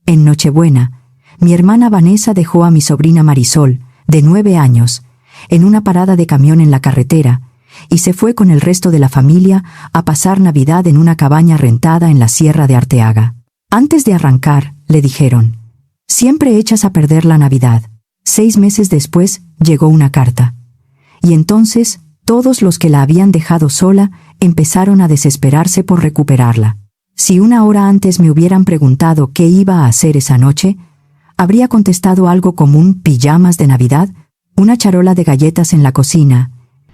En Nochebuena, mi hermana Vanessa dejó a mi sobrina Marisol, de 9 años, en una parada de camión en la carretera, y se fue con el resto de la familia a pasar Navidad en una cabaña rentada en la Sierra de Arteaga. Antes de arrancar, le dijeron: «Siempre echas a perder la Navidad». 6 meses después, llegó una carta. Y entonces, todos los que la habían dejado sola empezaron a desesperarse por recuperarla. Si 1 hora antes me hubieran preguntado qué iba a hacer esa noche, habría contestado algo común: pijamas de Navidad, una charola de galletas en la cocina,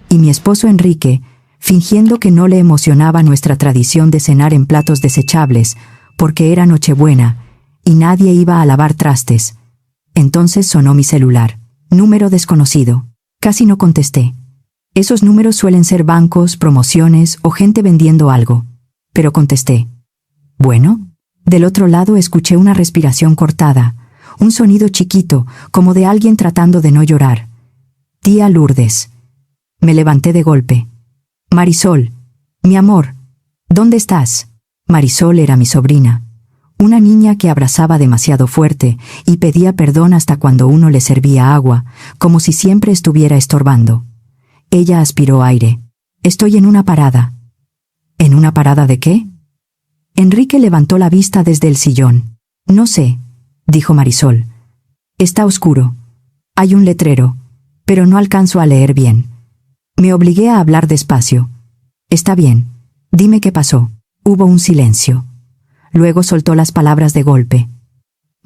y mi esposo Enrique, fingiendo que no le emocionaba nuestra tradición de cenar en platos desechables, porque era Nochebuena, y nadie iba a lavar trastes. Entonces sonó mi celular. Número desconocido. Casi no contesté. Esos números suelen ser bancos, promociones o gente vendiendo algo. Pero contesté. «Bueno». Del otro lado escuché una respiración cortada, un sonido chiquito, como de alguien tratando de no llorar. «Tía Lourdes». Me levanté de golpe. «Marisol, mi amor, ¿dónde estás?» Marisol era mi sobrina, una niña que abrazaba demasiado fuerte y pedía perdón hasta cuando uno le servía agua, como si siempre estuviera estorbando. Ella aspiró aire. «Estoy en una parada». «¿En una parada de qué?» Enrique levantó la vista desde el sillón. «No sé», dijo Marisol. «Está oscuro. Hay un letrero, pero no alcanzo a leer bien». Me obligué a hablar despacio. «Está bien. Dime qué pasó». Hubo un silencio. Luego soltó las palabras de golpe.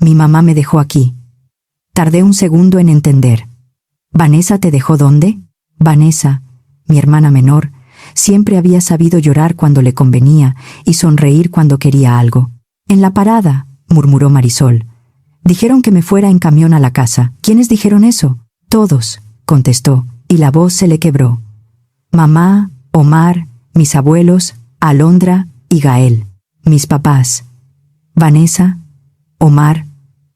«Mi mamá me dejó aquí». Tardé un segundo en entender. «¿Vanessa te dejó dónde?» Vanessa, mi hermana menor, siempre había sabido llorar cuando le convenía y sonreír cuando quería algo. «En la parada», murmuró Marisol. «Dijeron que me fuera en camión a la casa». «¿Quiénes dijeron eso?» «Todos», contestó, y la voz se le quebró. «Mamá, Omar, mis abuelos, Alondra y Gael, mis papás, Vanessa, Omar,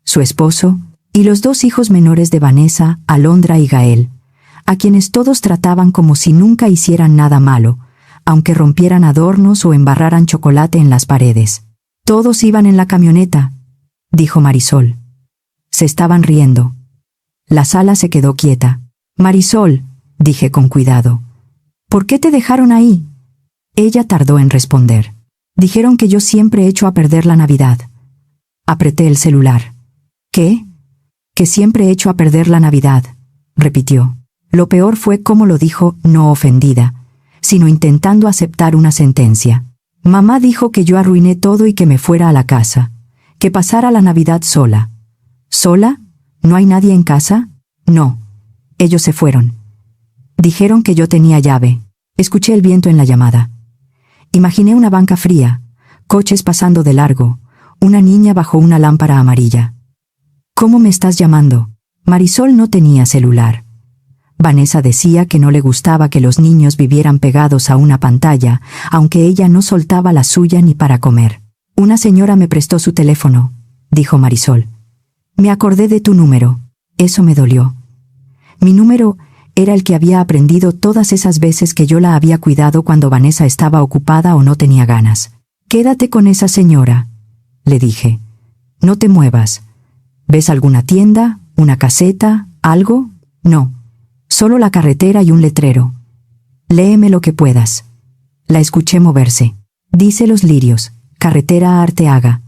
su esposo, y los 2 hijos menores de Vanessa, Alondra y Gael, a quienes todos trataban como si nunca hicieran nada malo, aunque rompieran adornos o embarraran chocolate en las paredes. Todos iban en la camioneta», dijo Marisol. Se estaban riendo. La sala se quedó quieta. «Marisol», dije con cuidado, «¿por qué te dejaron ahí?» Ella tardó en responder. «Dijeron que yo siempre echo a perder la Navidad». Apreté el celular. «¿Qué?» «Que siempre echo a perder la Navidad», repitió. Lo peor fue cómo lo dijo, no ofendida, sino intentando aceptar una sentencia. «Mamá dijo que yo arruiné todo y que me fuera a la casa, que pasara la Navidad sola». «¿Sola? ¿No hay nadie en casa?» «No. Ellos se fueron. Dijeron que yo tenía llave». Escuché el viento en la llamada. Imaginé una banca fría, coches pasando de largo, una niña bajo una lámpara amarilla. «¿Cómo me estás llamando?» Marisol no tenía celular. Vanessa decía que no le gustaba que los niños vivieran pegados a una pantalla, aunque ella no soltaba la suya ni para comer. «Una señora me prestó su teléfono», dijo Marisol. «Me acordé de tu número». Eso me dolió. Mi número era el que había aprendido todas esas veces que yo la había cuidado cuando Vanessa estaba ocupada o no tenía ganas. «Quédate con esa señora», le dije. «No te muevas. ¿Ves alguna tienda, una caseta, algo?» «No. Solo la carretera y un letrero». «Léeme lo que puedas». La escuché moverse. «Dice Los Lirios, carretera a Arteaga».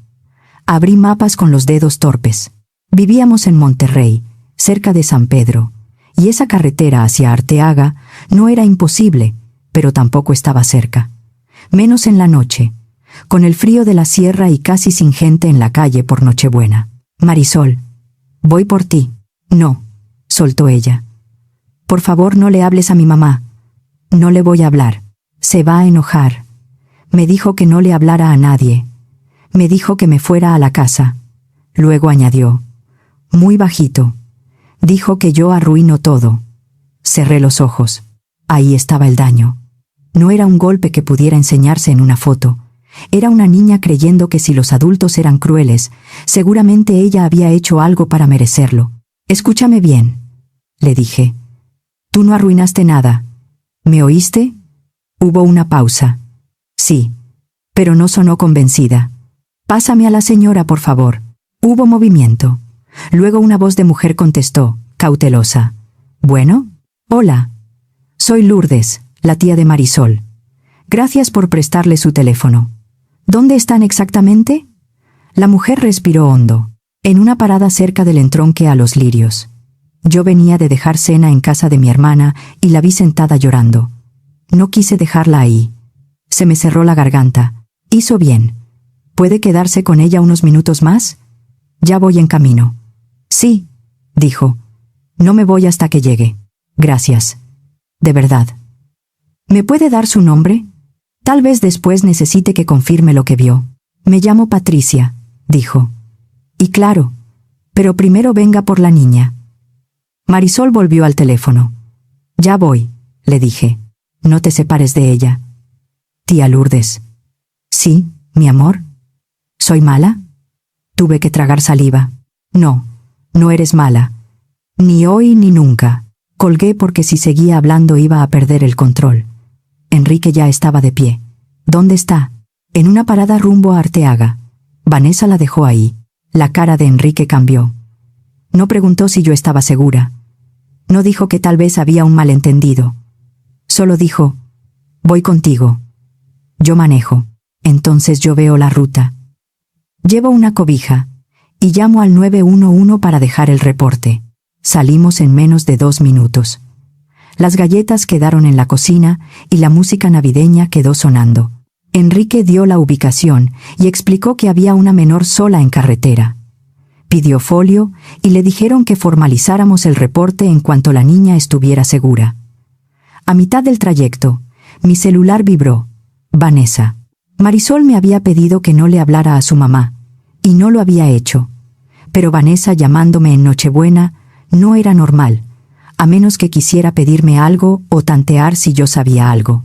Abrí mapas con los dedos torpes. Vivíamos en Monterrey, cerca de San Pedro, y esa carretera hacia Arteaga no era imposible, pero tampoco estaba cerca. Menos en la noche, con el frío de la sierra y casi sin gente en la calle por Nochebuena. «Marisol, voy por ti». «No», soltó ella. «Por favor, no le hables a mi mamá». «No le voy a hablar. Se va a enojar. Me dijo que no le hablara a nadie. Me dijo que me fuera a la casa». Luego añadió, muy bajito, «Dijo que yo arruino todo». Cerré los ojos. Ahí estaba el daño. No era un golpe que pudiera enseñarse en una foto. Era una niña creyendo que si los adultos eran crueles, seguramente ella había hecho algo para merecerlo. «Escúchame bien», le dije. «Tú no arruinaste nada. ¿Me oíste?» Hubo una pausa. «Sí». Pero no sonó convencida. «Pásame a la señora, por favor». Hubo movimiento. Luego una voz de mujer contestó, cautelosa. «Bueno, hola. Soy Lourdes, la tía de Marisol. Gracias por prestarle su teléfono. ¿Dónde están exactamente?» La mujer respiró hondo. «En una parada cerca del entronque a Los Lirios. Yo venía de dejar cena en casa de mi hermana y la vi sentada llorando. No quise dejarla ahí. Se me cerró la garganta. Hizo bien. ¿Puede quedarse con ella unos minutos más? Ya voy en camino». «Sí», dijo. «No me voy hasta que llegue. Gracias. De verdad». «¿Me puede dar su nombre? Tal vez después necesite que confirme lo que vio». «Me llamo Patricia», dijo. «Y claro, pero primero venga por la niña». Marisol volvió al teléfono. «Ya voy», le dije. «No te separes de ella». «Tía Lourdes». «Sí, mi amor». «¿Soy mala?» Tuve que tragar saliva. «No, no eres mala. Ni hoy ni nunca». Colgué porque si seguía hablando iba a perder el control. Enrique ya estaba de pie. «¿Dónde está?» «En una parada rumbo a Arteaga». Vanessa la dejó ahí. La cara de Enrique cambió. No preguntó si yo estaba segura. No dijo que tal vez había un malentendido. Solo dijo, «Voy contigo». Yo manejo. Entonces yo veo la ruta. Llevo una cobija y llamo al 911 para dejar el reporte. Salimos en menos de 2 minutos. Las galletas quedaron en la cocina y la música navideña quedó sonando. Enrique dio la ubicación y explicó que había una menor sola en carretera. Pidió folio y le dijeron que formalizáramos el reporte en cuanto la niña estuviera segura. A mitad del trayecto, mi celular vibró. Vanessa. Marisol me había pedido que no le hablara a su mamá, y no lo había hecho. Pero Vanessa llamándome en Nochebuena no era normal, a menos que quisiera pedirme algo o tantear si yo sabía algo.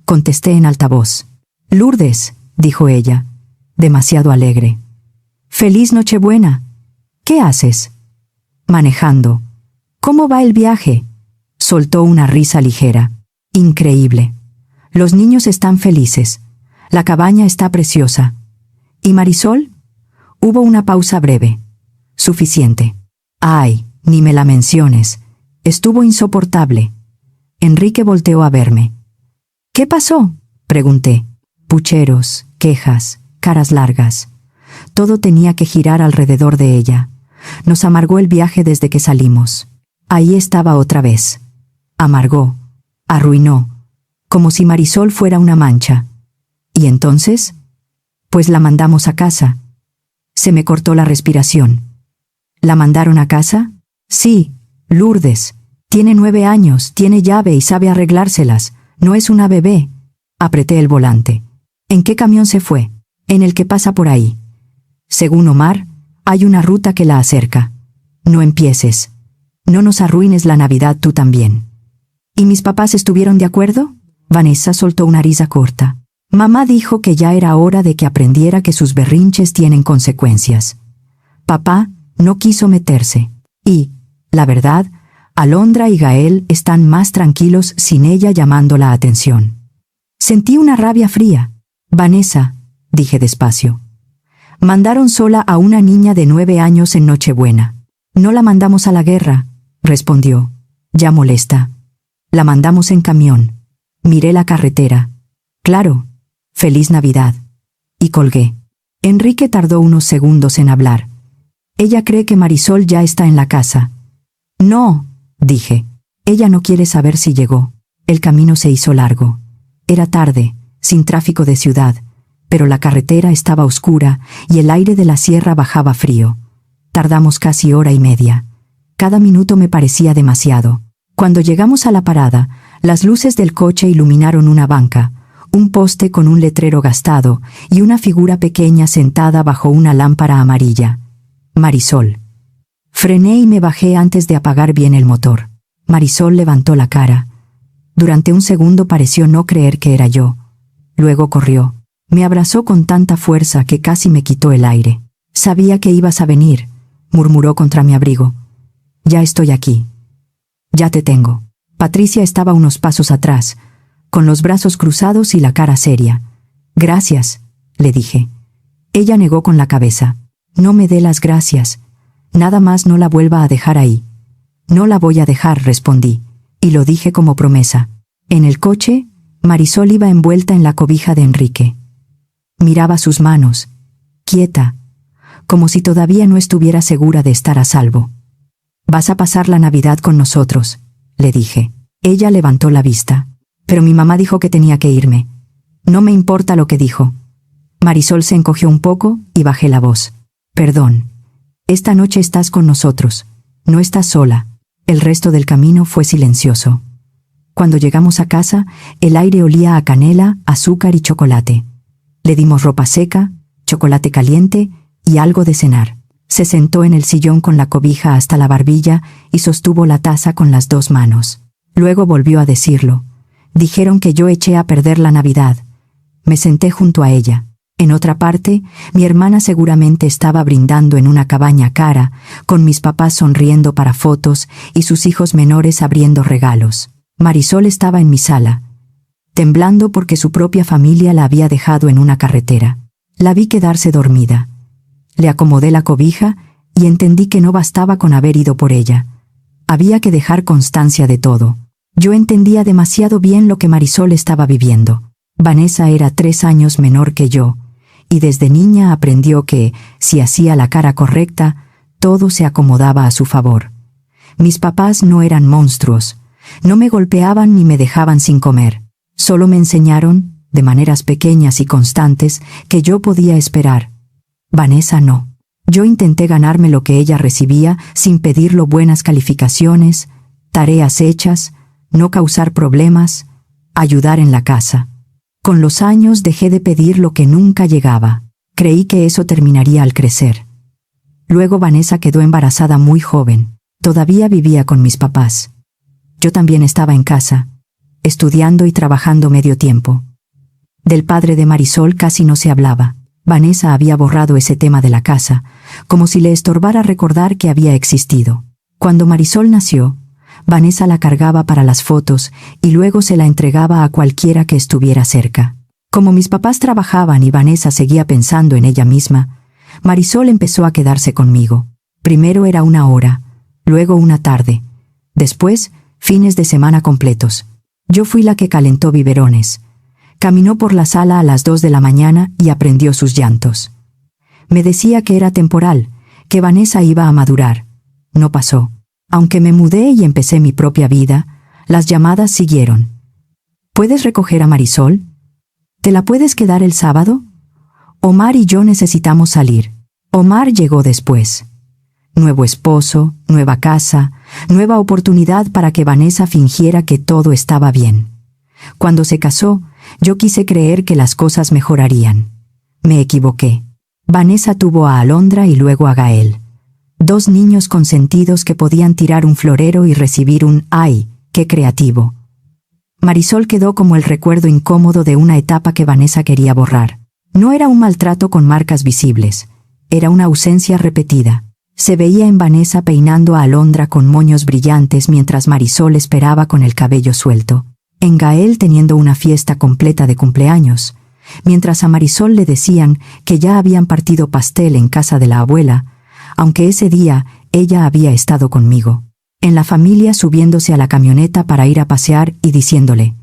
Contesté en altavoz. «Lourdes», dijo ella, demasiado alegre. «Feliz Nochebuena. ¿Qué haces?» «Manejando». «¿Cómo va el viaje?» Soltó una risa ligera. «Increíble. Los niños están felices. La cabaña está preciosa. ¿Y Marisol?» Hubo una pausa breve. «Suficiente». «Ay, ni me la menciones. Estuvo insoportable». Enrique volteó a verme. «¿Qué pasó?», pregunté. Pucheros, quejas, caras largas. Todo tenía que girar alrededor de ella. Nos amargó el viaje desde que salimos. Ahí estaba otra vez. Amargó, arruinó, como si Marisol fuera una mancha. ¿Y entonces? Pues la mandamos a casa. Se me cortó la respiración. ¿La mandaron a casa? Sí, Lourdes. Tiene 9 años, tiene llave y sabe arreglárselas. No es una bebé. Apreté el volante. ¿En qué camión se fue? En el que pasa por ahí. Según Omar, hay una ruta que la acerca. No empieces. No nos arruines la Navidad tú también. ¿Y mis papás estuvieron de acuerdo? Vanessa soltó una risa corta. Mamá dijo que ya era hora de que aprendiera que sus berrinches tienen consecuencias. Papá no quiso meterse. Y, la verdad, Alondra y Gael están más tranquilos sin ella llamando la atención. Sentí una rabia fría. Vanessa, dije despacio. Mandaron sola a una niña de 9 años en Nochebuena. No la mandamos a la guerra, respondió, ya molesta. La mandamos en camión. Miré la carretera. Claro, feliz Navidad. Y colgué. Enrique tardó unos segundos en hablar. Ella cree que Marisol ya está en la casa. No, dije. Ella no quiere saber si llegó. El camino se hizo largo. Era tarde, sin tráfico de ciudad, pero la carretera estaba oscura y el aire de la sierra bajaba frío. Tardamos casi hora y media. Cada minuto me parecía demasiado. Cuando llegamos a la parada, las luces del coche iluminaron una banca, un poste con un letrero gastado y una figura pequeña sentada bajo una lámpara amarilla. Marisol. Frené y me bajé antes de apagar bien el motor. Marisol levantó la cara. Durante un segundo pareció no creer que era yo. Luego corrió. Me abrazó con tanta fuerza que casi me quitó el aire. Sabía que ibas a venir, murmuró contra mi abrigo. Ya estoy aquí. Ya te tengo. Patricia estaba unos pasos atrás, con los brazos cruzados y la cara seria. Gracias, le dije. Ella negó con la cabeza. No me dé las gracias. Nada más no la vuelva a dejar ahí. No la voy a dejar, respondí, y lo dije como promesa. En el coche, Marisol iba envuelta en la cobija de Enrique. Miraba sus manos, quieta, como si todavía no estuviera segura de estar a salvo. «Vas a pasar la Navidad con nosotros», le dije. Ella levantó la vista. «Pero mi mamá dijo que tenía que irme». «No me importa lo que dijo». Marisol se encogió un poco y bajé la voz. «Perdón. Esta noche estás con nosotros. No estás sola». El resto del camino fue silencioso. Cuando llegamos a casa, el aire olía a canela, azúcar y chocolate. Le dimos ropa seca, chocolate caliente y algo de cenar. Se sentó en el sillón con la cobija hasta la barbilla y sostuvo la taza con las 2 manos. Luego volvió a decirlo. «Dijeron que yo eché a perder la Navidad». Me senté junto a ella. En otra parte, mi hermana seguramente estaba brindando en una cabaña cara, con mis papás sonriendo para fotos y sus hijos menores abriendo regalos. Marisol estaba en mi sala, temblando porque su propia familia la había dejado en una carretera. La vi quedarse dormida. Le acomodé la cobija y entendí que no bastaba con haber ido por ella. Había que dejar constancia de todo. Yo entendía demasiado bien lo que Marisol estaba viviendo. Vanessa era 3 años menor que yo, y desde niña aprendió que, si hacía la cara correcta, todo se acomodaba a su favor. Mis papás no eran monstruos, no me golpeaban ni me dejaban sin comer. Solo me enseñaron, de maneras pequeñas y constantes, que yo podía esperar. Vanessa no. Yo intenté ganarme lo que ella recibía sin pedirlo: buenas calificaciones, tareas hechas, no causar problemas, ayudar en la casa. Con los años dejé de pedir lo que nunca llegaba. Creí que eso terminaría al crecer. Luego Vanessa quedó embarazada muy joven. Todavía vivía con mis papás. Yo también estaba en casa, estudiando y trabajando medio tiempo. Del padre de Marisol casi no se hablaba. Vanessa había borrado ese tema de la casa, como si le estorbara recordar que había existido. Cuando Marisol nació, Vanessa la cargaba para las fotos y luego se la entregaba a cualquiera que estuviera cerca. Como mis papás trabajaban y Vanessa seguía pensando en ella misma, Marisol empezó a quedarse conmigo. Primero era 1 hora, luego 1 tarde, después fines de semana completos. Yo fui la que calentó biberones. Caminó por la sala a las 2 de la mañana y aprendió sus llantos. Me decía que era temporal, que Vanessa iba a madurar. No pasó. Aunque me mudé y empecé mi propia vida, las llamadas siguieron. ¿Puedes recoger a Marisol? ¿Te la puedes quedar el sábado? Omar y yo necesitamos salir. Omar llegó después. Nuevo esposo, nueva casa, nueva oportunidad para que Vanessa fingiera que todo estaba bien. Cuando se casó, yo quise creer que las cosas mejorarían. Me equivoqué. Vanessa tuvo a Alondra y luego a Gael. 2 niños consentidos que podían tirar un florero y recibir un ¡ay, qué creativo! Marisol quedó como el recuerdo incómodo de una etapa que Vanessa quería borrar. No era un maltrato con marcas visibles, era una ausencia repetida. Se veía en Vanessa peinando a Alondra con moños brillantes mientras Marisol esperaba con el cabello suelto. En Gael teniendo una fiesta completa de cumpleaños, mientras a Marisol le decían que ya habían partido pastel en casa de la abuela, aunque ese día ella había estado conmigo. En la familia subiéndose a la camioneta para ir a pasear y diciéndole: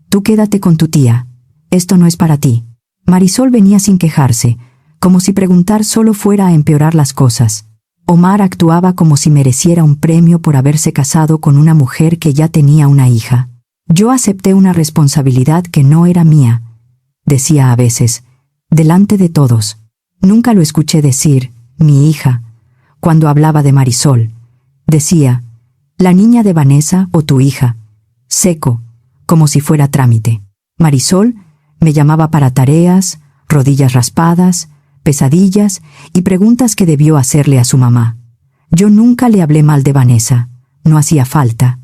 «Tú quédate con tu tía, esto no es para ti». Marisol venía sin quejarse, como si preguntar solo fuera a empeorar las cosas. Omar actuaba como si mereciera un premio por haberse casado con una mujer que ya tenía una hija. Yo acepté una responsabilidad que no era mía, decía a veces, delante de todos. Nunca lo escuché decir, mi hija, cuando hablaba de Marisol. Decía, la niña de Vanessa o tu hija, seco, como si fuera trámite. Marisol me llamaba para tareas, rodillas raspadas, pesadillas y preguntas que debió hacerle a su mamá. Yo nunca le hablé mal de Vanessa, no hacía falta.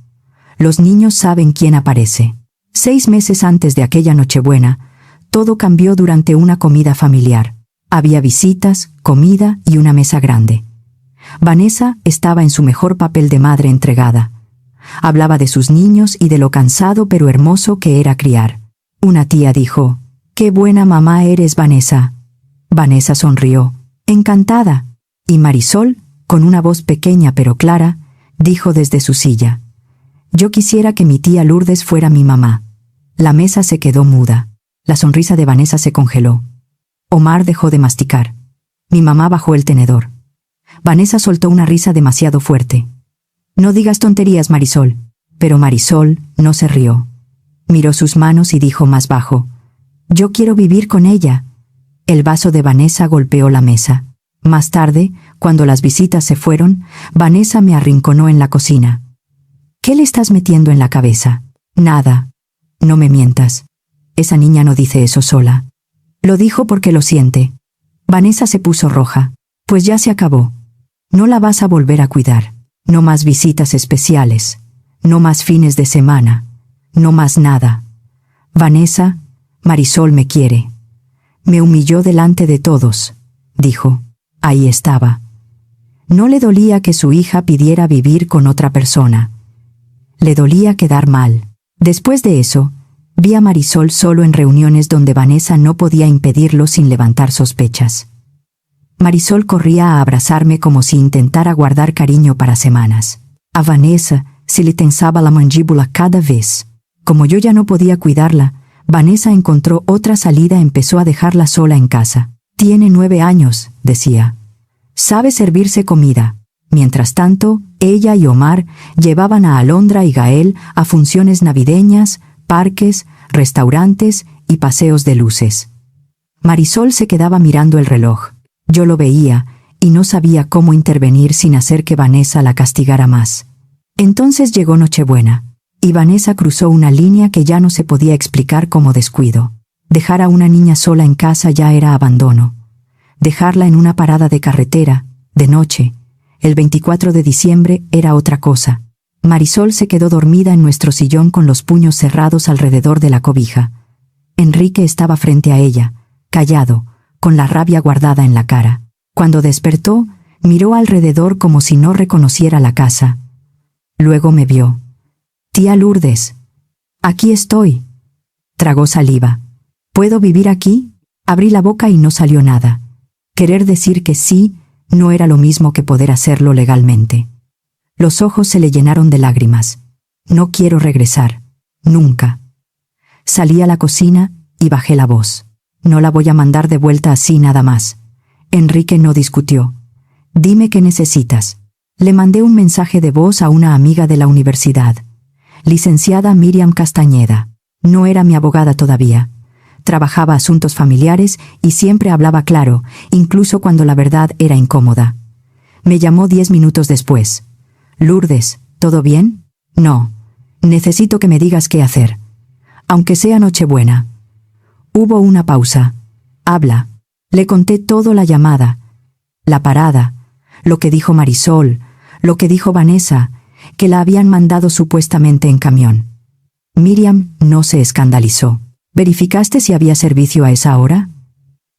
Los niños saben quién aparece. 6 meses antes de aquella Nochebuena, todo cambió durante una comida familiar. Había visitas, comida y una mesa grande. Vanessa estaba en su mejor papel de madre entregada. Hablaba de sus niños y de lo cansado pero hermoso que era criar. Una tía dijo, «Qué buena mamá eres, Vanessa». Vanessa sonrió, Encantada. Y Marisol, con una voz pequeña pero clara, dijo desde su silla: yo quisiera que mi tía Lourdes fuera mi mamá. La mesa se quedó muda. La sonrisa de Vanessa se congeló. Omar dejó de masticar. Mi mamá bajó el tenedor. Vanessa soltó una risa demasiado fuerte. No digas tonterías, Marisol. Pero Marisol no se rió. Miró sus manos y dijo más bajo: yo quiero vivir con ella. El vaso de Vanessa golpeó la mesa. Más tarde, cuando las visitas se fueron, Vanessa me arrinconó en la cocina. ¿Qué le estás metiendo en la cabeza? Nada. No me mientas. Esa niña no dice eso sola. Lo dijo porque lo siente. Vanessa se puso roja. Pues ya se acabó. No la vas a volver a cuidar. No más visitas especiales. No más fines de semana. No más nada. Vanessa, Marisol me quiere. Me humilló delante de todos, dijo. Ahí estaba. No le dolía que su hija pidiera vivir con otra persona. Le dolía quedar mal. Después de eso, vi a Marisol solo en reuniones donde Vanessa no podía impedirlo sin levantar sospechas. Marisol corría a abrazarme como si intentara guardar cariño para semanas. A Vanessa se le tensaba la mandíbula cada vez. Como yo ya no podía cuidarla, Vanessa encontró otra salida y empezó a dejarla sola en casa. Tiene 9 años, decía. Sabe servirse comida. Mientras tanto, ella y Omar llevaban a Alondra y Gael a funciones navideñas, parques, restaurantes y paseos de luces. Marisol se quedaba mirando el reloj. Yo lo veía y no sabía cómo intervenir sin hacer que Vanessa la castigara más. Entonces llegó Nochebuena, y Vanessa cruzó una línea que ya no se podía explicar como descuido. Dejar a una niña sola en casa ya era abandono. Dejarla en una parada de carretera, de noche, el 24 de diciembre, era otra cosa. Marisol se quedó dormida en nuestro sillón con los puños cerrados alrededor de la cobija. Enrique estaba frente a ella, callado, con la rabia guardada en la cara. Cuando despertó, miró alrededor como si no reconociera la casa. Luego me vio. «Tía Lourdes, aquí estoy». Tragó saliva. «¿Puedo vivir aquí?». Abrí la boca y no salió nada. Querer decir que sí no era lo mismo que poder hacerlo legalmente. Los ojos se le llenaron de lágrimas. «No quiero regresar. Nunca». Salí a la cocina y bajé la voz. «No la voy a mandar de vuelta así nada más». Enrique no discutió. «Dime qué necesitas». Le mandé un mensaje de voz a una amiga de la universidad. Licenciada Miriam Castañeda. No era mi abogada todavía. Trabajaba asuntos familiares y siempre hablaba claro, incluso cuando la verdad era incómoda. Me llamó 10 minutos después. «Lourdes, ¿todo bien?». «No. Necesito que me digas qué hacer. Aunque sea Nochebuena». Hubo una pausa. «Habla». Le conté todo: la llamada, la parada, lo que dijo Marisol, lo que dijo Vanessa, que la habían mandado supuestamente en camión. Miriam no se escandalizó. «¿Verificaste si había servicio a esa hora?».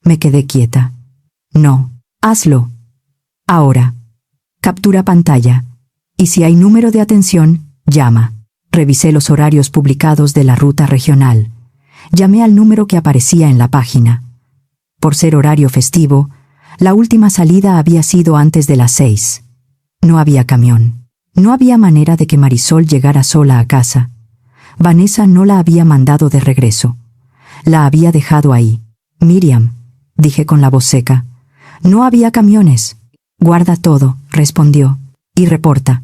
Me quedé quieta. «No». «Hazlo. Ahora. Captura pantalla. Y si hay número de atención, llama». Revisé los horarios publicados de la ruta regional. Llamé al número que aparecía en la página. Por ser horario festivo, la última salida había sido antes de las 6. No había camión. No había manera de que Marisol llegara sola a casa. Vanessa no la había mandado de regreso. La había dejado ahí. «Miriam», dije con la voz seca. «No había camiones». «Guarda todo», respondió. «Y reporta.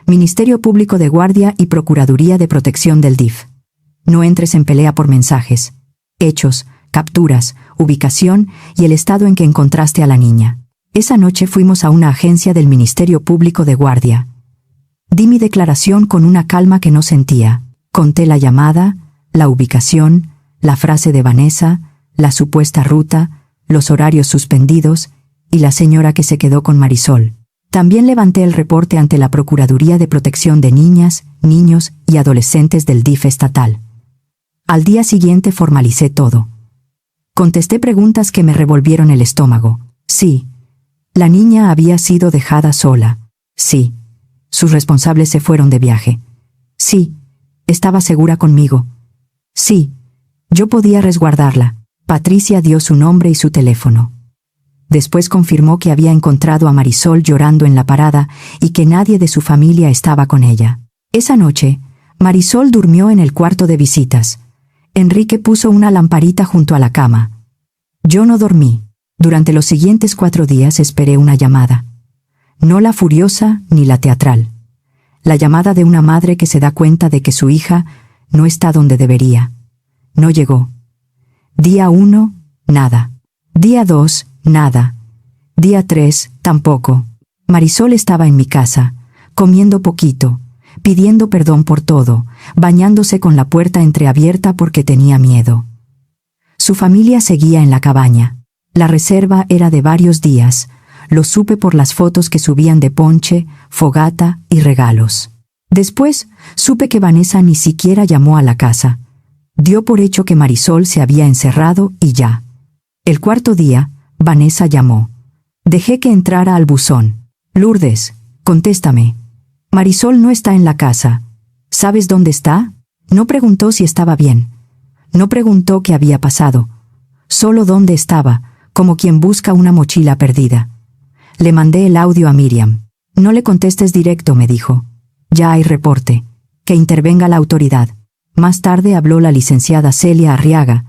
Ministerio Público de Guardia y Procuraduría de Protección del DIF. No entres en pelea por mensajes. Hechos, capturas, ubicación y el estado en que encontraste a la niña». Esa noche fuimos a una agencia del Ministerio Público de Guardia. Di mi declaración con una calma que no sentía. Conté la llamada, la ubicación, la frase de Vanessa, la supuesta ruta, los horarios suspendidos y la señora que se quedó con Marisol. También levanté el reporte ante la Procuraduría de Protección de Niñas, Niños y Adolescentes del DIF estatal. Al día siguiente formalicé todo. Contesté preguntas que me revolvieron el estómago. Sí. La niña había sido dejada sola. Sí. Sus responsables se fueron de viaje. Sí. Estaba segura conmigo. Sí. Yo podía resguardarla. Patricia dio su nombre y su teléfono. Después confirmó que había encontrado a Marisol llorando en la parada y que nadie de su familia estaba con ella. Esa noche, Marisol durmió en el cuarto de visitas. Enrique puso una lamparita junto a la cama. Yo no dormí. Durante los siguientes 4 días esperé una llamada. No la furiosa ni la teatral. La llamada de una madre que se da cuenta de que su hija no está donde debería. No llegó. Día 1, nada. Día 2, nada. Día 3, tampoco. Marisol estaba en mi casa, comiendo poquito, pidiendo perdón por todo, bañándose con la puerta entreabierta porque tenía miedo. Su familia seguía en la cabaña. La reserva era de varios días. Lo supe por las fotos que subían de ponche, fogata y regalos. Después, supe que Vanessa ni siquiera llamó a la casa. Dio por hecho que Marisol se había encerrado y ya. El 4.º día, Vanessa llamó. Dejé que entrara al buzón. Lourdes, contéstame. Marisol no está en la casa. ¿Sabes dónde está? No preguntó si estaba bien. No preguntó qué había pasado. Solo dónde estaba, como quien busca una mochila perdida. Le mandé el audio a Miriam. No le contestes directo, me dijo. Ya hay reporte. Que intervenga la autoridad. Más tarde habló la licenciada Celia Arriaga,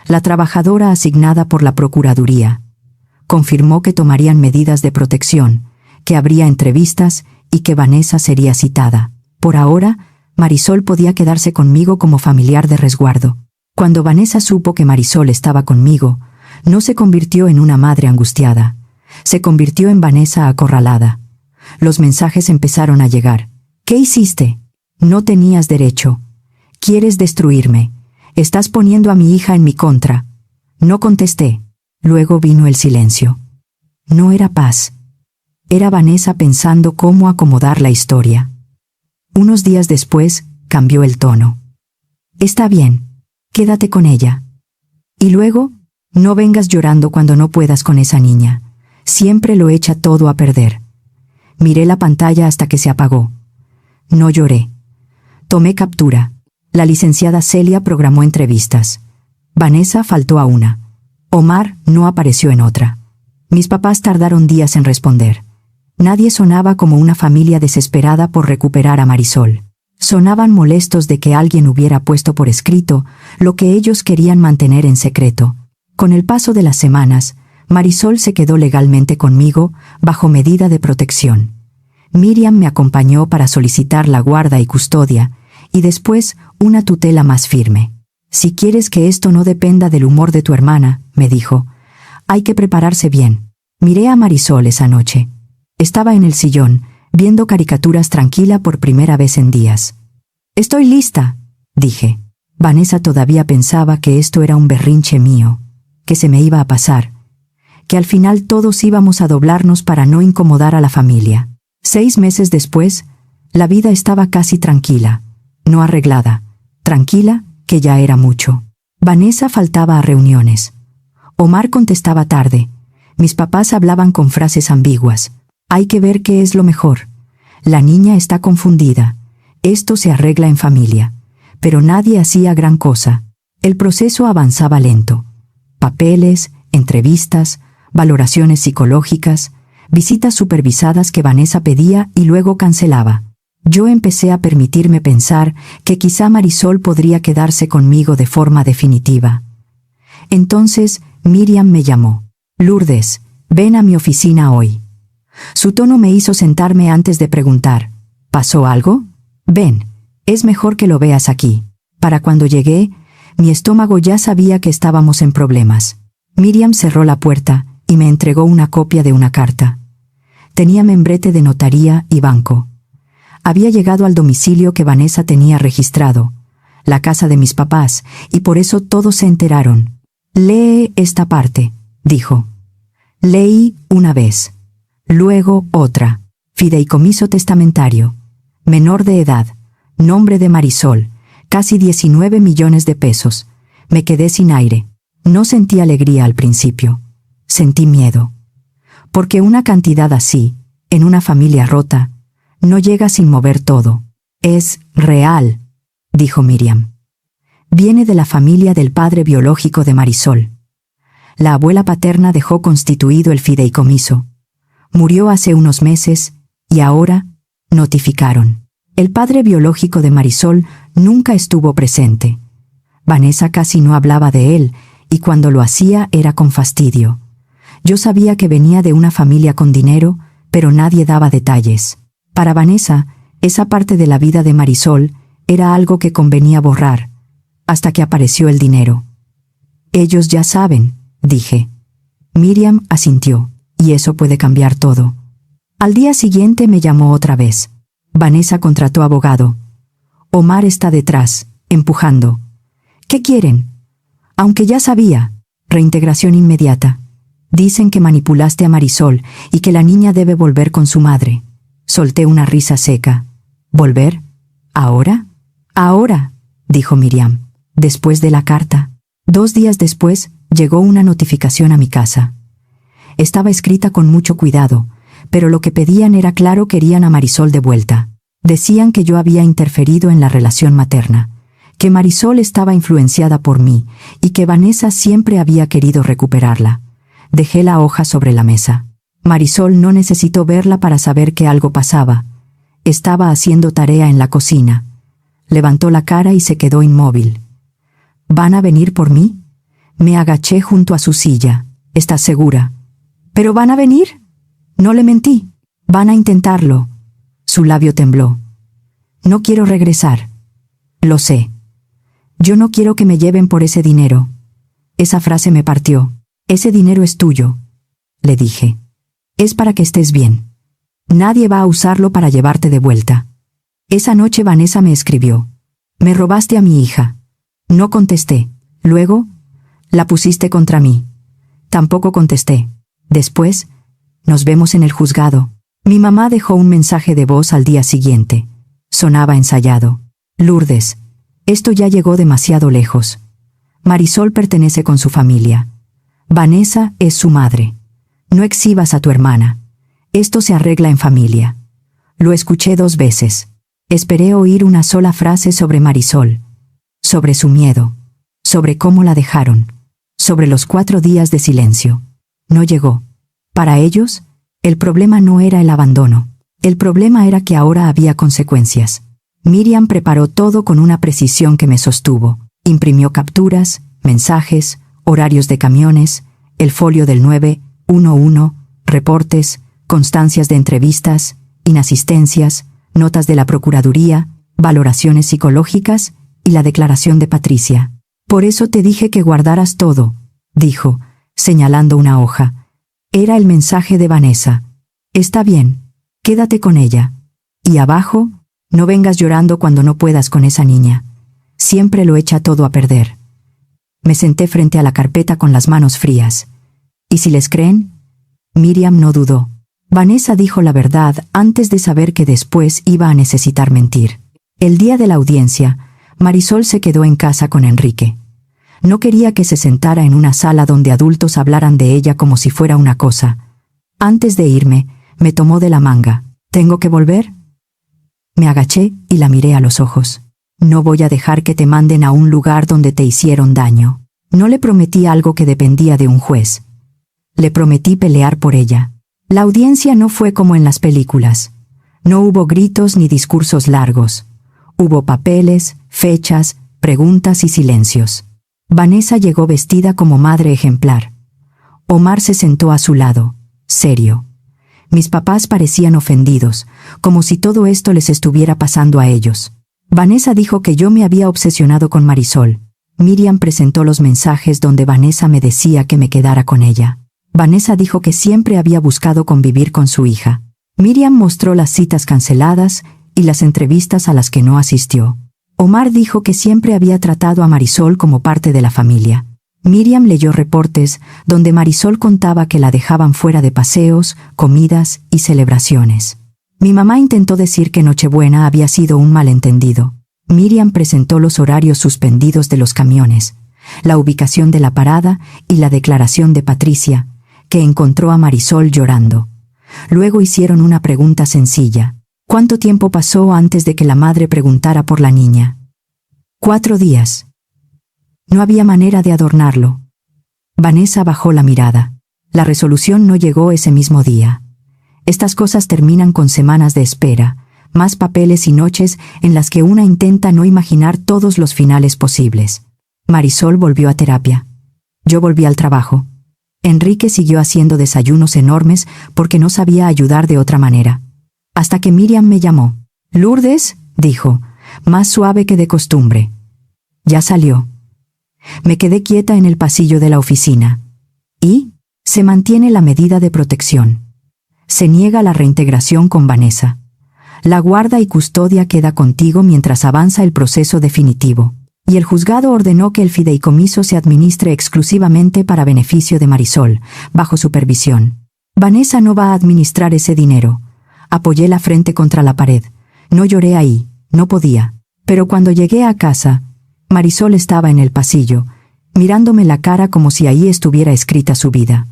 la trabajadora asignada por la Procuraduría. Confirmó que tomarían medidas de protección, que habría entrevistas y que Vanessa sería citada. Por ahora, Marisol podía quedarse conmigo como familiar de resguardo. Cuando Vanessa supo que Marisol estaba conmigo, no se convirtió en una madre angustiada. Se convirtió en Vanessa acorralada. Los mensajes empezaron a llegar. ¿Qué hiciste? No tenías derecho. ¿Quieres destruirme? Estás poniendo a mi hija en mi contra. No contesté. Luego vino el silencio. No era paz. Era Vanessa pensando cómo acomodar la historia. Unos días después, cambió el tono. Está bien. Quédate con ella. Y luego, no vengas llorando cuando no puedas con esa niña. Siempre lo echa todo a perder. Miré la pantalla hasta que se apagó. No lloré. Tomé captura. La licenciada Celia programó entrevistas. Vanessa faltó a una. Omar no apareció en otra. Mis papás tardaron días en responder. Nadie sonaba como una familia desesperada por recuperar a Marisol. Sonaban molestos de que alguien hubiera puesto por escrito lo que ellos querían mantener en secreto. Con el paso de las semanas, Marisol se quedó legalmente conmigo, bajo medida de protección. Miriam me acompañó para solicitar la guarda y custodia, y después una tutela más firme. Si quieres que esto no dependa del humor de tu hermana, me dijo, hay que prepararse bien. Miré a Marisol esa noche. Estaba en el sillón, viendo caricaturas tranquila por primera vez en días. Estoy lista, dije. Vanessa todavía pensaba que esto era un berrinche mío, que se me iba a pasar, que al final todos íbamos a doblarnos para no incomodar a la familia. 6 meses después, la vida estaba casi tranquila, no arreglada, tranquila, que ya era mucho. Vanessa faltaba a reuniones. Omar contestaba tarde. Mis papás hablaban con frases ambiguas. Hay que ver qué es lo mejor. La niña está confundida. Esto se arregla en familia. Pero nadie hacía gran cosa. El proceso avanzaba lento. Papeles, entrevistas, valoraciones psicológicas, visitas supervisadas que Vanessa pedía y luego cancelaba. Yo empecé a permitirme pensar que quizá Marisol podría quedarse conmigo de forma definitiva. Entonces, Miriam me llamó. Lourdes, ven a mi oficina hoy. Su tono me hizo sentarme antes de preguntar. ¿Pasó algo? Ven, es mejor que lo veas aquí. Para cuando llegué, mi estómago ya sabía que estábamos en problemas. Miriam cerró la puerta y me entregó una copia de una carta. Tenía membrete de notaría y banco. Había llegado al domicilio que Vanessa tenía registrado, la casa de mis papás, y por eso todos se enteraron. Lee esta parte, dijo. Leí una vez. Luego otra. Fideicomiso testamentario. Menor de edad. Nombre de Marisol. Casi 19 millones de pesos. Me quedé sin aire. No sentí alegría al principio. Sentí miedo. Porque una cantidad así, en una familia rota, no llega sin mover todo. Es real, dijo Miriam. Viene de la familia del padre biológico de Marisol. La abuela paterna dejó constituido el fideicomiso. Murió hace unos meses, y ahora, notificaron. El padre biológico de Marisol nunca estuvo presente. Vanessa casi no hablaba de él, y cuando lo hacía era con fastidio. Yo sabía que venía de una familia con dinero, pero nadie daba detalles. Para Vanessa, esa parte de la vida de Marisol era algo que convenía borrar, hasta que apareció el dinero. Ellos ya saben, dije. Miriam asintió, y eso puede cambiar todo. Al día siguiente me llamó otra vez. Vanessa contrató abogado. Omar está detrás, empujando. ¿Qué quieren? Aunque ya sabía. Reintegración inmediata. Dicen que manipulaste a Marisol y que la niña debe volver con su madre. Solté una risa seca. ¿Volver? ¿Ahora? Ahora, dijo Miriam. Después de la carta. 2 días después, llegó una notificación a mi casa. Estaba escrita con mucho cuidado, pero lo que pedían era claro: querían a Marisol de vuelta. Decían que yo había interferido en la relación materna, que Marisol estaba influenciada por mí y que Vanessa siempre había querido recuperarla. Dejé la hoja sobre la mesa. Marisol no necesitó verla para saber que algo pasaba. Estaba haciendo tarea en la cocina. Levantó la cara y se quedó inmóvil. ¿Van a venir por mí? Me agaché junto a su silla. ¿Estás segura? ¿Pero van a venir? No le mentí. Van a intentarlo. Su labio tembló. No quiero regresar. Lo sé. Yo no quiero que me lleven por ese dinero. Esa frase me partió. Ese dinero es tuyo, le dije. Es para que estés bien. Nadie va a usarlo para llevarte de vuelta. Esa noche Vanessa me escribió. Me robaste a mi hija. No contesté. Luego, la pusiste contra mí. Tampoco contesté. Después, nos vemos en el juzgado. Mi mamá dejó un mensaje de voz al día siguiente. Sonaba ensayado. Lourdes, esto ya llegó demasiado lejos. Marisol pertenece con su familia. Vanessa es su madre. No exhibas a tu hermana. Esto se arregla en familia. Lo escuché 2 veces. Esperé oír una sola frase sobre Marisol. Sobre su miedo. Sobre cómo la dejaron. Sobre los 4 días de silencio. No llegó. Para ellos, el problema no era el abandono. El problema era que ahora había consecuencias. Miriam preparó todo con una precisión que me sostuvo. Imprimió capturas, mensajes, horarios de camiones, el folio del 911, reportes, constancias de entrevistas, inasistencias, notas de la Procuraduría, valoraciones psicológicas y la declaración de Patricia. Por eso te dije que guardaras todo, dijo, señalando una hoja. Era el mensaje de Vanessa. Está bien, quédate con ella. Y abajo, no vengas llorando cuando no puedas con esa niña. Siempre lo echa todo a perder. Me senté frente a la carpeta con las manos frías. ¿Y si les creen? Miriam no dudó. Vanessa dijo la verdad antes de saber que después iba a necesitar mentir. El día de la audiencia, Marisol se quedó en casa con Enrique. No quería que se sentara en una sala donde adultos hablaran de ella como si fuera una cosa. Antes de irme, me tomó de la manga. ¿Tengo que volver? Me agaché y la miré a los ojos. No voy a dejar que te manden a un lugar donde te hicieron daño. No le prometí algo que dependía de un juez. Le prometí pelear por ella. La audiencia no fue como en las películas. No hubo gritos ni discursos largos. Hubo papeles, fechas, preguntas y silencios. Vanessa llegó vestida como madre ejemplar. Omar se sentó a su lado, serio. Mis papás parecían ofendidos, como si todo esto les estuviera pasando a ellos. Vanessa dijo que yo me había obsesionado con Marisol. Miriam presentó los mensajes donde Vanessa me decía que me quedara con ella. Vanessa dijo que siempre había buscado convivir con su hija. Miriam mostró las citas canceladas y las entrevistas a las que no asistió. Omar dijo que siempre había tratado a Marisol como parte de la familia. Miriam leyó reportes donde Marisol contaba que la dejaban fuera de paseos, comidas y celebraciones. Mi mamá intentó decir que Nochebuena había sido un malentendido. Miriam presentó los horarios suspendidos de los camiones, la ubicación de la parada y la declaración de Patricia, que encontró a Marisol llorando. Luego hicieron una pregunta sencilla. ¿Cuánto tiempo pasó antes de que la madre preguntara por la niña? 4 días. No había manera de adornarlo. Vanessa bajó la mirada. La resolución no llegó ese mismo día. Estas cosas terminan con semanas de espera, más papeles y noches en las que una intenta no imaginar todos los finales posibles. Marisol volvió a terapia. Yo volví al trabajo. Enrique siguió haciendo desayunos enormes porque no sabía ayudar de otra manera. Hasta que Miriam me llamó. «Lourdes», dijo, más suave que de costumbre. Ya salió. Me quedé quieta en el pasillo de la oficina. Y se mantiene la medida de protección. Se niega la reintegración con Vanessa. La guarda y custodia queda contigo mientras avanza el proceso definitivo. Y el juzgado ordenó que el fideicomiso se administre exclusivamente para beneficio de Marisol, bajo supervisión. Vanessa no va a administrar ese dinero. Apoyé la frente contra la pared. No lloré ahí, no podía. Pero cuando llegué a casa, Marisol estaba en el pasillo, mirándome la cara como si ahí estuviera escrita su vida.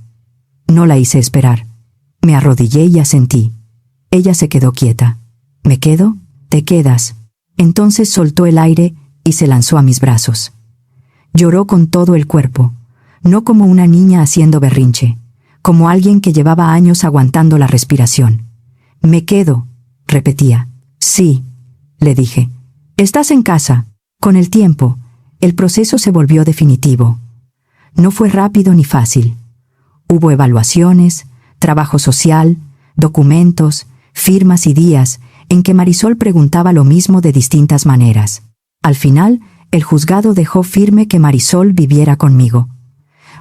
No la hice esperar. Me arrodillé y asentí. Ella se quedó quieta. ¿Me quedo? Te quedas. Entonces soltó el aire y se lanzó a mis brazos. Lloró con todo el cuerpo, no como una niña haciendo berrinche, como alguien que llevaba años aguantando la respiración. «Me quedo», repetía. «Sí», le dije. «Estás en casa». Con el tiempo, el proceso se volvió definitivo. No fue rápido ni fácil. Hubo evaluaciones, trabajo social, documentos, firmas y días en que Marisol preguntaba lo mismo de distintas maneras. Al final, el juzgado dejó firme que Marisol viviera conmigo.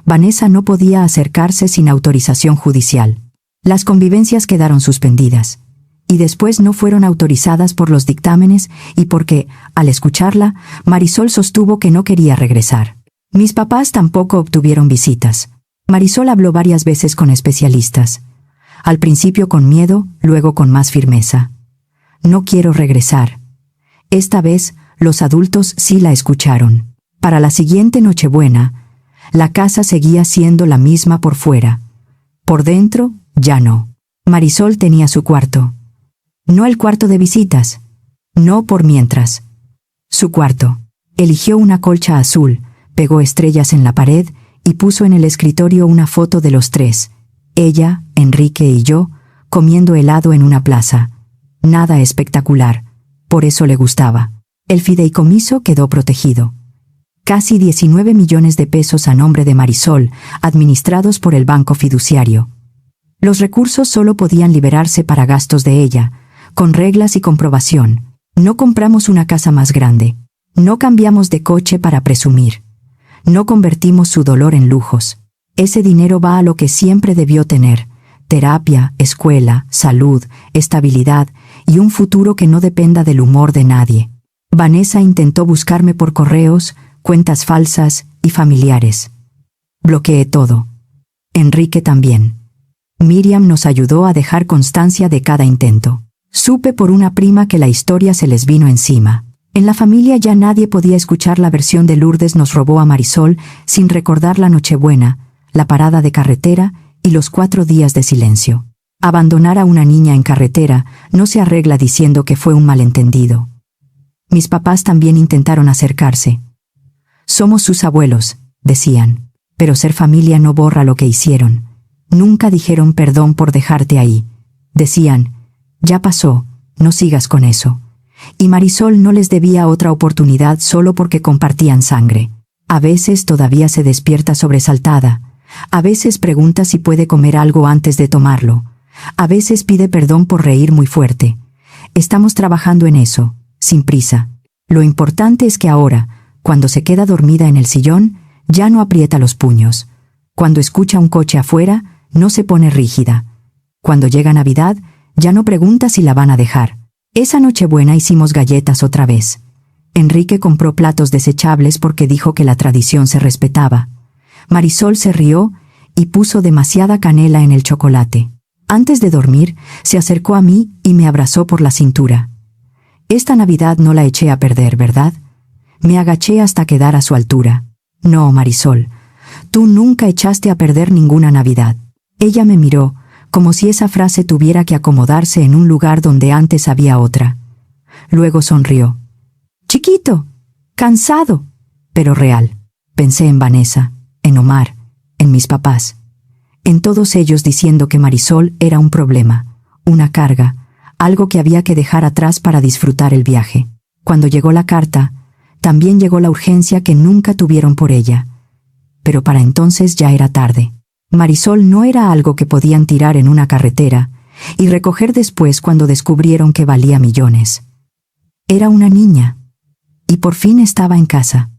Vanessa no podía acercarse sin autorización judicial. Las convivencias quedaron suspendidas. Y después no fueron autorizadas por los dictámenes y porque, al escucharla, Marisol sostuvo que no quería regresar. Mis papás tampoco obtuvieron visitas. Marisol habló varias veces con especialistas. Al principio con miedo, luego con más firmeza. «No quiero regresar». Esta vez, los adultos sí la escucharon. Para la siguiente Nochebuena, la casa seguía siendo la misma por fuera. Por dentro, ya no. Marisol tenía su cuarto. No el cuarto de visitas. No por mientras. Su cuarto. Eligió una colcha azul, pegó estrellas en la pared y puso en el escritorio una foto de los tres, ella, Enrique y yo, comiendo helado en una plaza. Nada espectacular. Por eso le gustaba. El fideicomiso quedó protegido. Casi 19 millones de pesos a nombre de Marisol, administrados por el banco fiduciario. Los recursos solo podían liberarse para gastos de ella, con reglas y comprobación. No compramos una casa más grande. No cambiamos de coche para presumir. No convertimos su dolor en lujos. Ese dinero va a lo que siempre debió tener: terapia, escuela, salud, estabilidad y un futuro que no dependa del humor de nadie. Vanessa intentó buscarme por correos, cuentas falsas y familiares. Bloqueé todo. Enrique también. Miriam nos ayudó a dejar constancia de cada intento. Supe por una prima que la historia se les vino encima. En la familia ya nadie podía escuchar la versión de Lourdes nos robó a Marisol sin recordar la Nochebuena, la parada de carretera y los 4 días de silencio. Abandonar a una niña en carretera no se arregla diciendo que fue un malentendido. Mis papás también intentaron acercarse. «Somos sus abuelos», decían, pero ser familia no borra lo que hicieron. Nunca dijeron perdón por dejarte ahí. Decían: «Ya pasó, no sigas con eso». Y Marisol no les debía otra oportunidad solo porque compartían sangre. A veces todavía se despierta sobresaltada. A veces pregunta si puede comer algo antes de tomarlo. A veces pide perdón por reír muy fuerte. Estamos trabajando en eso, sin prisa. Lo importante es que ahora, cuando se queda dormida en el sillón, ya no aprieta los puños. Cuando escucha un coche afuera, no se pone rígida. Cuando llega Navidad, ya no pregunta si la van a dejar. Esa Nochebuena hicimos galletas otra vez. Enrique compró platos desechables porque dijo que la tradición se respetaba. Marisol se rió y puso demasiada canela en el chocolate. Antes de dormir, se acercó a mí y me abrazó por la cintura. Esta Navidad no la eché a perder, ¿verdad? Me agaché hasta quedar a su altura. No, Marisol, tú nunca echaste a perder ninguna Navidad. Ella me miró, como si esa frase tuviera que acomodarse en un lugar donde antes había otra. Luego sonrió. Chiquito, cansado, pero real. Pensé en Vanessa, en Omar, en mis papás, en todos ellos diciendo que Marisol era un problema, una carga, algo que había que dejar atrás para disfrutar el viaje. Cuando llegó la carta, también llegó la urgencia que nunca tuvieron por ella. Pero para entonces ya era tarde. Marisol no era algo que podían tirar en una carretera y recoger después cuando descubrieron que valía millones. Era una niña. Y por fin estaba en casa.